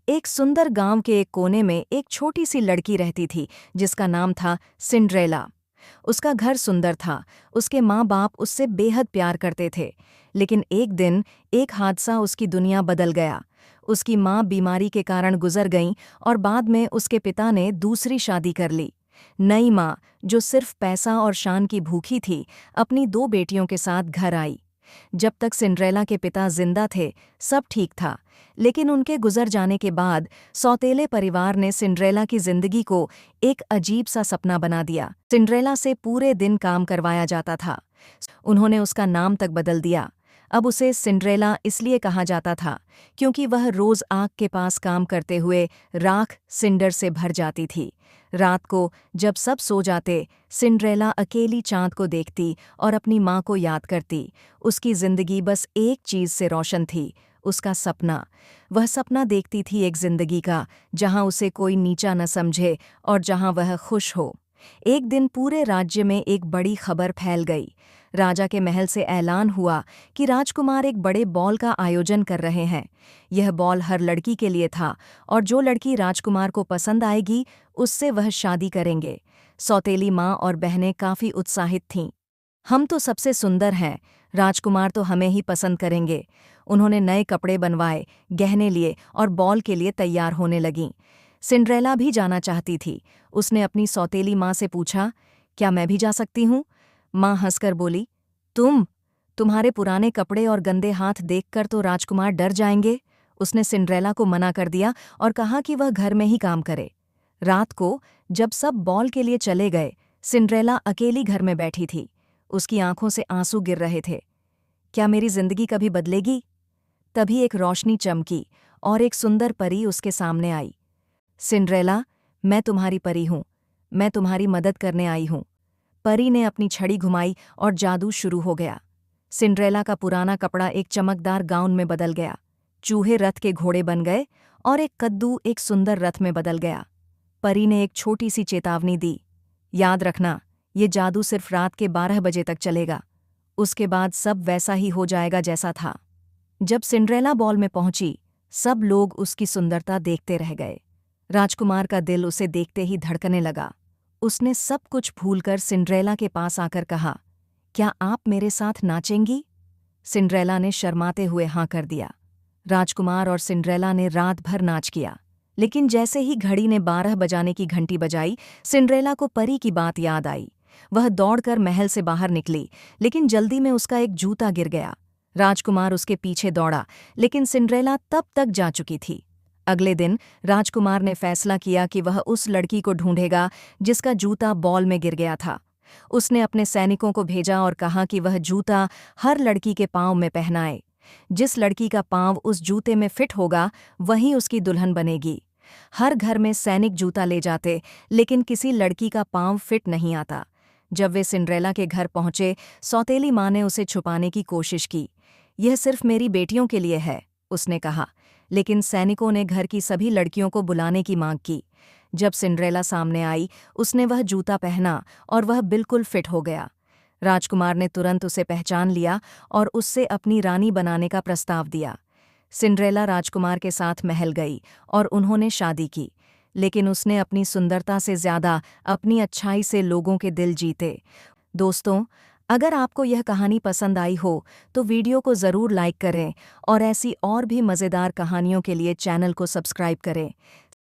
एक सुंदर गांव के एक कोने में एक छोटी सी लड़की रहती थी जिसका नाम था सिंड्रेला। उसका घर सुंदर था, उसके माँ बाप उससे बेहद प्यार करते थे। लेकिन एक दिन एक हादसा उसकी दुनिया बदल गया। उसकी माँ बीमारी के कारण गुजर गईं और बाद में उसके पिता ने दूसरी शादी कर ली। नई माँ, जो सिर्फ पैसा और शान की भूखी थी, अपनी दो बेटियों के साथ घर आई। जब तक सिंड्रेला के पिता जिंदा थे, सब ठीक था। लेकिन उनके गुजर जाने के बाद सौतेले परिवार ने सिंड्रेला की जिंदगी को एक अजीब सा सपना बना दिया। सिंड्रेला से पूरे दिन काम करवाया जाता था। उन्होंने उसका नाम तक बदल दिया। अब उसे सिंड्रेला इसलिए कहा जाता था क्योंकि वह रोज आग के पास काम करते हुए राख सिंडर से भर जाती थी। रात को जब सब सो जाते, सिंड्रेला अकेली चांद को देखती और अपनी माँ को याद करती। उसकी जिंदगी बस एक चीज से रोशन थी, उसका सपना। वह सपना देखती थी एक जिंदगी का जहां उसे कोई नीचा न समझे और जहां वह खुश हो। एक दिन पूरे राज्य में एक बड़ी खबर फैल गई। राजा के महल से ऐलान हुआ कि राजकुमार एक बड़े बॉल का आयोजन कर रहे हैं। यह बॉल हर लड़की के लिए था और जो लड़की राजकुमार को पसंद आएगी उससे वह शादी करेंगे। सौतेली माँ और बहनें काफी उत्साहित थीं। हम तो सबसे सुंदर हैं, राजकुमार तो हमें ही पसंद करेंगे। उन्होंने नए कपड़े बनवाए, गहने लिए और बॉल के लिए तैयार होने लगीं। सिंड्रेला भी जाना चाहती थी। उसने अपनी सौतेली माँ से पूछा, क्या मैं भी जा सकती हूँ? माँ हंसकर बोली, तुम्हारे पुराने कपड़े और गंदे हाथ देखकर तो राजकुमार डर जाएंगे। उसने सिंड्रेला को मना कर दिया और कहा कि वह घर में ही काम करे। रात को जब सब बॉल के लिए चले गए, सिंड्रेला अकेली घर में बैठी थी। उसकी आंखों से आंसू गिर रहे थे। क्या मेरी जिंदगी कभी बदलेगी? तभी एक रोशनी चमकी और एक सुंदर परी उसके सामने आई। सिंड्रेला, मैं तुम्हारी परी हूँ, मैं तुम्हारी मदद करने आई हूँ। परी ने अपनी छड़ी घुमाई और जादू शुरू हो गया। सिंड्रेला का पुराना कपड़ा एक चमकदार गाउन में बदल गया। चूहे रथ के घोड़े बन गए और एक कद्दू एक सुंदर रथ में बदल गया। परी ने एक छोटी सी चेतावनी दी, याद रखना, ये जादू सिर्फ रात के 12 बजे तक चलेगा। उसके बाद सब वैसा ही हो जाएगा जैसा था। जब सिंड्रेला बॉल में पहुंची, सब लोग उसकी सुंदरता देखते रह गए। राजकुमार का दिल उसे देखते ही धड़कने लगा। उसने सब कुछ भूलकर सिंड्रेला के पास आकर कहा, क्या आप मेरे साथ नाचेंगी? सिंड्रेला ने शर्माते हुए हाँ कर दिया। राजकुमार और सिंड्रेला ने रात भर नाच किया। लेकिन जैसे ही घड़ी ने 12 बजाने की घंटी बजाई, सिंड्रेला को परी की बात याद आई। वह दौड़कर महल से बाहर निकली, लेकिन जल्दी में उसका एक जूता गिर गया। राजकुमार उसके पीछे दौड़ा, लेकिन सिंड्रेला तब तक जा चुकी थी। अगले दिन राजकुमार ने फैसला किया कि वह उस लड़की को ढूंढेगा जिसका जूता बॉल में गिर गया था। उसने अपने सैनिकों को भेजा और कहा कि वह जूता हर लड़की के पांव में पहनाए। जिस लड़की का पांव उस जूते में फिट होगा, वही उसकी दुल्हन बनेगी। हर घर में सैनिक जूता ले जाते, लेकिन किसी लड़की का पांव फिट नहीं आता। जब वे सिंड्रेला के घर पहुंचे, सौतेली माँ ने उसे छुपाने की कोशिश की। यह सिर्फ मेरी बेटियों के लिए है, उसने कहा। लेकिन सैनिकों ने घर की सभी लड़कियों को बुलाने की मांग की। जब सिंड्रेला सामने आई, उसने वह जूता पहना और वह बिल्कुल फिट हो गया। राजकुमार ने तुरंत उसे पहचान लिया और उससे अपनी रानी बनाने का प्रस्ताव दिया। सिंड्रेला राजकुमार के साथ महल गई और उन्होंने शादी की। लेकिन उसने अपनी सुंदरता से ज्यादा अपनी अच्छाई से लोगों के दिल जीते। दोस्तों, अगर आपको यह कहानी पसंद आई हो तो वीडियो को ज़रूर लाइक करें और ऐसी और भी मज़ेदार कहानियों के लिए चैनल को सब्सक्राइब करें।